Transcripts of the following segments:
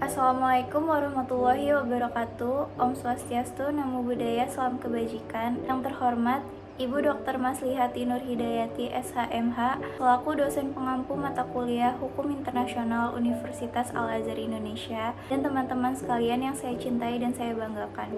Assalamualaikum warahmatullahi wabarakatuh. Om Swastiastu, Namo Buddhaya, Salam Kebajikan. Yang terhormat Ibu Dr. Maslihati Nur Hidayati SHMH selaku dosen pengampu mata kuliah Hukum Internasional Universitas Al-Azhar Indonesia dan teman-teman sekalian yang saya cintai dan saya banggakan.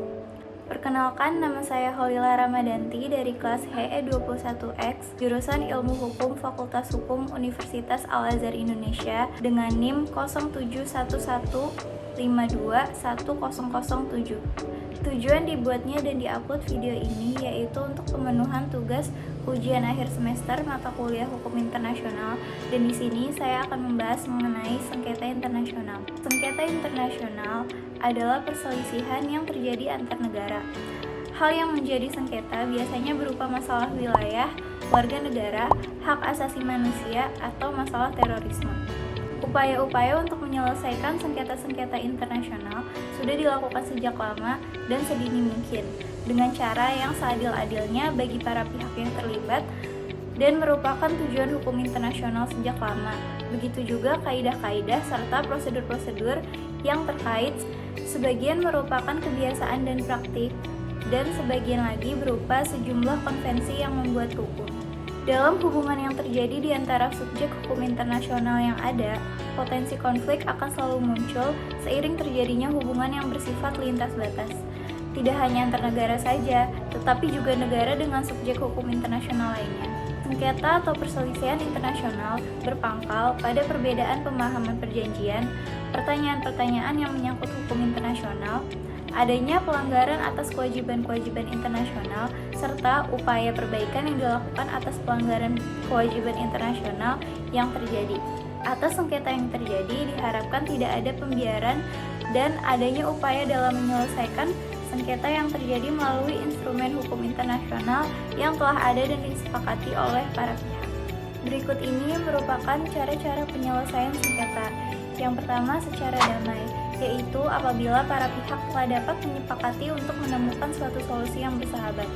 Perkenalkan, nama saya Holila Ramadanti dari kelas HE21X, jurusan Ilmu Hukum Fakultas Hukum Universitas Al-Azhar Indonesia dengan NIM 0711521007. Tujuan dibuatnya dan diupload video ini yaitu untuk pemenuhan tugas ujian akhir semester mata kuliah Hukum Internasional, dan di sini saya akan membahas mengenai sengketa internasional. Sengketa internasional adalah perselisihan yang terjadi antar negara. Hal yang menjadi sengketa biasanya berupa masalah wilayah, warga negara, hak asasi manusia, atau masalah terorisme. Upaya-upaya untuk menyelesaikan sengketa-sengketa internasional sudah dilakukan sejak lama dan sedini mungkin, dengan cara yang seadil-adilnya bagi para pihak yang terlibat dan merupakan tujuan hukum internasional sejak lama. Begitu juga kaidah-kaidah serta prosedur-prosedur yang terkait, sebagian merupakan kebiasaan dan praktik, dan sebagian lagi berupa sejumlah konvensi yang membuat hukum. Dalam hubungan yang terjadi di antara subjek hukum internasional yang ada, potensi konflik akan selalu muncul seiring terjadinya hubungan yang bersifat lintas batas. Tidak hanya antar negara saja, tetapi juga negara dengan subjek hukum internasional lainnya. Sengketa atau perselisihan internasional berpangkal pada perbedaan pemahaman perjanjian, pertanyaan-pertanyaan yang menyangkut hukum internasional, adanya pelanggaran atas kewajiban-kewajiban internasional, serta upaya perbaikan yang dilakukan atas pelanggaran kewajiban internasional yang terjadi. Atas sengketa yang terjadi, diharapkan tidak ada pembiaran dan adanya upaya dalam menyelesaikan sengketa yang terjadi melalui instrumen hukum internasional yang telah ada dan disepakati oleh para pihak. Berikut ini merupakan cara-cara penyelesaian sengketa. Yang pertama, secara damai, yaitu apabila para pihak telah dapat menyepakati untuk menemukan suatu solusi yang bersahabat.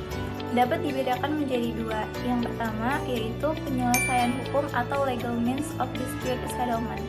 Dapat dibedakan menjadi dua. Yang pertama yaitu penyelesaian hukum atau legal means of dispute settlement.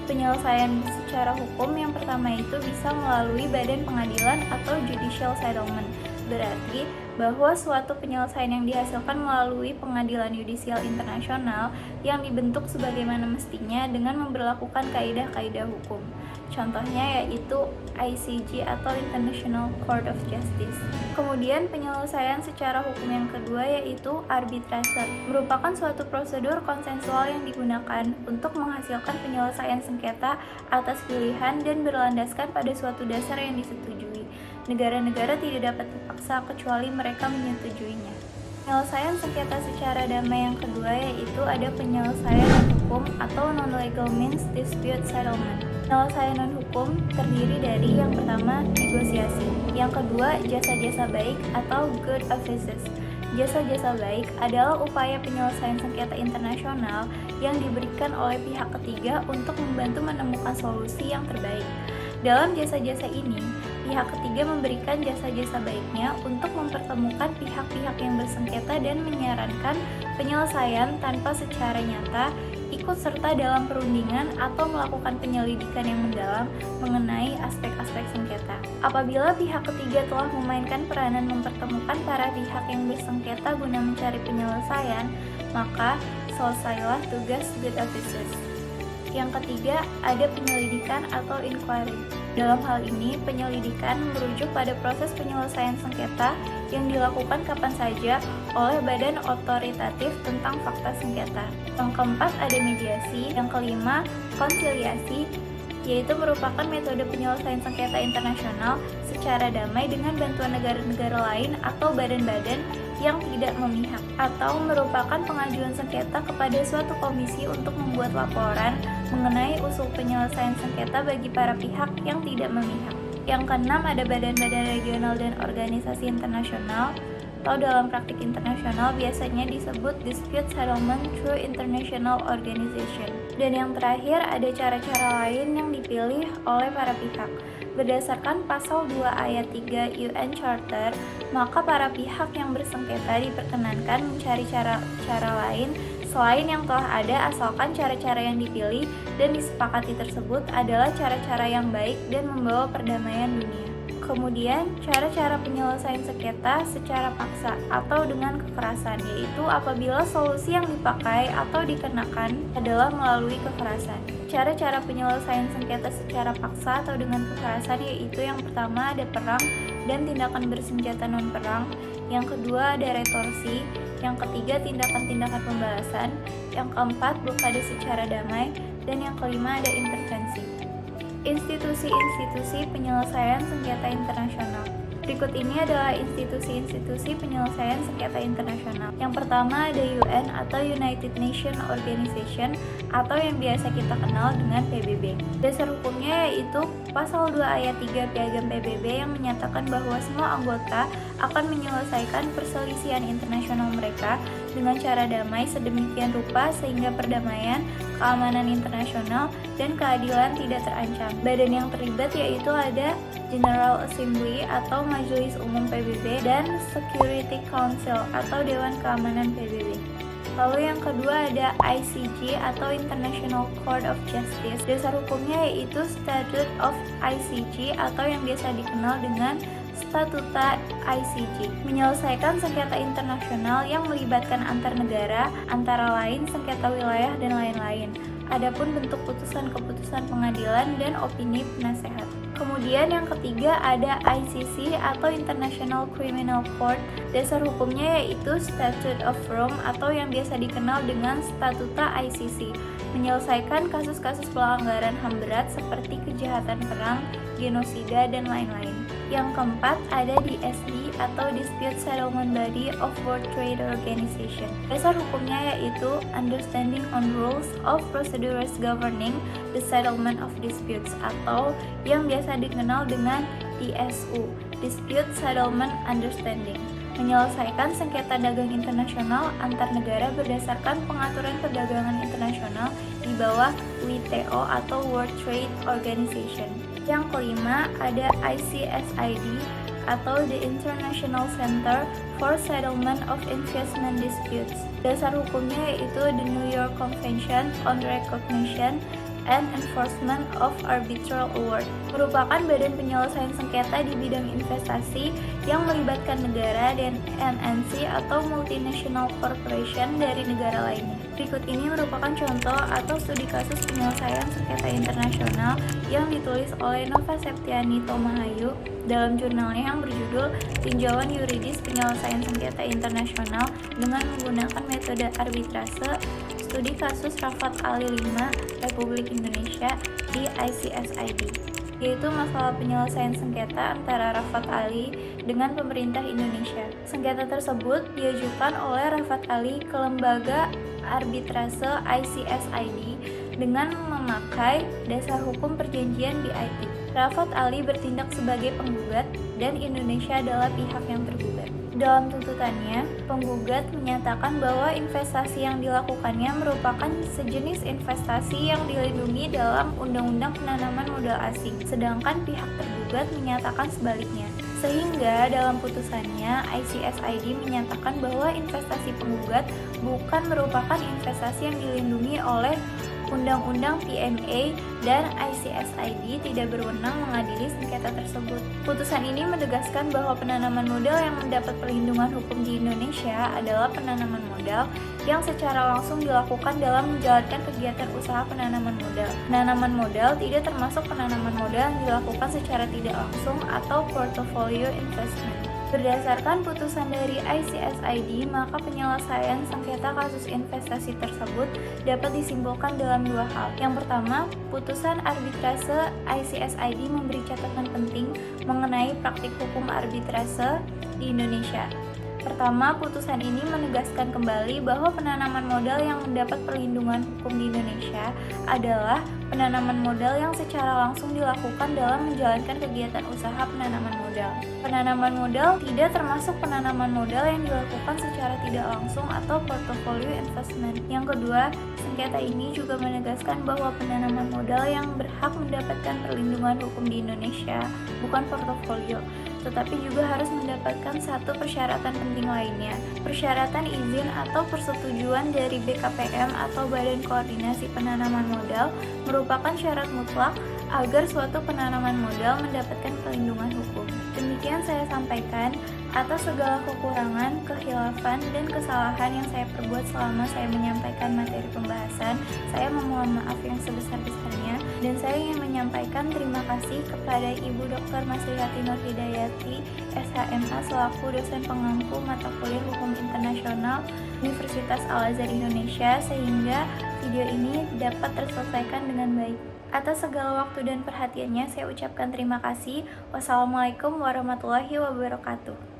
Penyelesaian secara hukum yang pertama itu bisa melalui badan pengadilan atau judicial settlement. Berarti bahwa suatu penyelesaian yang dihasilkan melalui pengadilan yudisial internasional yang dibentuk sebagaimana mestinya dengan memberlakukan kaidah-kaidah hukum. Contohnya yaitu ICJ atau International Court of Justice. Kemudian penyelesaian secara hukum yang kedua yaitu arbitrase, merupakan suatu prosedur konsensual yang digunakan untuk menghasilkan penyelesaian sengketa atas pilihan dan berlandaskan pada suatu dasar yang disetujui. Negara-negara tidak dapat dipaksa kecuali mereka menyetujuinya. Penyelesaian sengketa secara damai yang kedua yaitu ada penyelesaian hukum atau non-legal means dispute settlement. Penyelesaian non-hukum terdiri dari yang pertama, negosiasi. Yang kedua, jasa-jasa baik atau good offices. Jasa-jasa baik adalah upaya penyelesaian sengketa internasional yang diberikan oleh pihak ketiga untuk membantu menemukan solusi yang terbaik. Dalam jasa-jasa ini, pihak ketiga memberikan jasa-jasa baiknya untuk mempertemukan pihak-pihak yang bersengketa dan menyarankan penyelesaian tanpa secara nyata ikut serta dalam perundingan atau melakukan penyelidikan yang mendalam mengenai aspek-aspek sengketa. Apabila pihak ketiga telah memainkan peranan mempertemukan para pihak yang bersengketa guna mencari penyelesaian, maka selesailah tugas good offices. Yang ketiga, ada penyelidikan atau inquiry. Dalam hal ini, penyelidikan merujuk pada proses penyelesaian sengketa yang dilakukan kapan saja oleh badan otoritatif tentang fakta sengketa. Yang keempat, ada mediasi. Yang kelima, konsiliasi, yaitu merupakan metode penyelesaian sengketa internasional secara damai dengan bantuan negara-negara lain atau badan-badan yang tidak memihak, atau merupakan pengajuan sengketa kepada suatu komisi untuk membuat laporan mengenai usul penyelesaian sengketa bagi para pihak yang tidak memihak. Yang keenam, ada badan-badan regional dan organisasi internasional, atau dalam praktik internasional biasanya disebut dispute settlement through international organization. Dan yang terakhir, ada cara-cara lain yang dipilih oleh para pihak. Berdasarkan pasal 2 ayat 3 UN Charter, maka para pihak yang bersengketa diperkenankan mencari cara lain selain yang telah ada, asalkan cara-cara yang dipilih dan disepakati tersebut adalah cara-cara yang baik dan membawa perdamaian dunia. Kemudian, cara-cara penyelesaian sengketa secara paksa atau dengan kekerasan, yaitu apabila solusi yang dipakai atau dikenakan adalah melalui kekerasan. Cara-cara penyelesaian sengketa secara paksa atau dengan kekerasan yaitu yang pertama ada perang dan tindakan bersenjata non-perang, yang kedua ada retorsi, yang ketiga tindakan-tindakan pembalasan, yang keempat blokade secara damai, dan yang kelima ada intervensi. Institusi-institusi penyelesaian sengketa internasional. Berikut ini adalah institusi-institusi penyelesaian sengketa internasional. Yang pertama ada UN atau United Nations Organization atau yang biasa kita kenal dengan PBB. Dasar hukumnya yaitu Pasal 2 Ayat 3 Piagam PBB yang menyatakan bahwa semua anggota akan menyelesaikan perselisihan internasional mereka dengan cara damai sedemikian rupa sehingga perdamaian, keamanan internasional, dan keadilan tidak terancam. Badan yang terlibat yaitu ada General Assembly atau Majelis Umum PBB dan Security Council atau Dewan Keamanan PBB. Lalu yang kedua ada ICJ atau International Court of Justice. Dasar hukumnya yaitu Statute of ICJ atau yang biasa dikenal dengan Statuta ICJ, menyelesaikan sengketa internasional yang melibatkan antar negara, antara lain sengketa wilayah dan lain-lain. Adapun bentuk keputusan pengadilan dan opini penasehat. Kemudian yang ketiga ada ICC atau International Criminal Court. Dasar hukumnya yaitu Statute of Rome atau yang biasa dikenal dengan Statuta ICC, menyelesaikan kasus-kasus pelanggaran HAM berat seperti kejahatan perang, genosida, dan lain-lain. Yang keempat ada DSD atau Dispute Settlement Body of World Trade Organization. Dasar hukumnya yaitu Understanding on Rules of Procedures Governing the Settlement of Disputes atau yang biasa dikenal dengan DSU, Dispute Settlement Understanding, menyelesaikan sengketa dagang internasional antar negara berdasarkan pengaturan perdagangan internasional di bawah WTO atau World Trade Organization. Yang kelima ada ICSID atau the International Center for Settlement of Investment Disputes. Dasar hukumnya yaitu the New York Convention on Recognition and Enforcement of Arbitral Award, merupakan badan penyelesaian sengketa di bidang investasi yang melibatkan negara dan MNC atau multinational corporation dari negara lainnya. Berikut ini merupakan contoh atau studi kasus penyelesaian sengketa internasional yang ditulis oleh Nova Septiani Tomahayu dalam jurnalnya yang berjudul Tinjauan Yuridis Penyelesaian Sengketa Internasional dengan menggunakan metode arbitrase, studi kasus Rafat Ali 5 Republik Indonesia di ICSID, yaitu masalah penyelesaian sengketa antara Rafat Ali dengan pemerintah Indonesia. Sengketa tersebut diajukan oleh Rafat Ali ke lembaga arbitrase ICSID dengan memakai dasar hukum perjanjian BIT. Rafat Ali bertindak sebagai penggugat dan Indonesia adalah pihak yang tergugat. Dalam tuntutannya, penggugat menyatakan bahwa investasi yang dilakukannya merupakan sejenis investasi yang dilindungi dalam Undang-Undang Penanaman Modal Asing, sedangkan pihak tergugat menyatakan sebaliknya. Sehingga dalam putusannya, ICSID menyatakan bahwa investasi penggugat bukan merupakan investasi yang dilindungi oleh Undang-Undang PMA dan ICSID tidak berwenang mengadili sengketa tersebut. Putusan ini menegaskan bahwa penanaman modal yang mendapat perlindungan hukum di Indonesia adalah penanaman modal yang secara langsung dilakukan dalam menjalankan kegiatan usaha penanaman modal. Penanaman modal tidak termasuk penanaman modal yang dilakukan secara tidak langsung atau portfolio investment. Berdasarkan putusan dari ICSID, maka penyelesaian sengketa kasus investasi tersebut dapat disimpulkan dalam dua hal. Yang pertama, putusan arbitrase ICSID memberi catatan penting mengenai praktik hukum arbitrase di Indonesia. Pertama, putusan ini menegaskan kembali bahwa penanaman modal yang mendapat perlindungan hukum di Indonesia adalah penanaman modal yang secara langsung dilakukan dalam menjalankan kegiatan usaha penanaman modal. Penanaman modal tidak termasuk penanaman modal yang dilakukan secara tidak langsung atau portfolio investment. Yang kedua, sengketa ini juga menegaskan bahwa penanaman modal yang berhak mendapatkan perlindungan hukum di Indonesia bukan portofolio, tetapi juga harus mendapatkan satu persyaratan penting lainnya. Persyaratan izin atau persetujuan dari BKPM atau Badan Koordinasi Penanaman Modal merupakan syarat mutlak agar suatu penanaman modal mendapatkan perlindungan hukum. Demikian saya sampaikan. Atas segala kekurangan, kehilafan, dan kesalahan yang saya perbuat selama saya menyampaikan materi pembahasan, saya memohon maaf yang sebesar-besarnya, dan saya ingin menyampaikan terima kasih kepada Ibu Dr. Maslihati Nur Hidayati, SHMA, selaku dosen pengampu mata kuliah Hukum Internasional Universitas Al-Azhar Indonesia, sehingga video ini dapat terselesaikan dengan baik. Atas segala waktu dan perhatiannya, saya ucapkan terima kasih. Wassalamualaikum warahmatullahi wabarakatuh.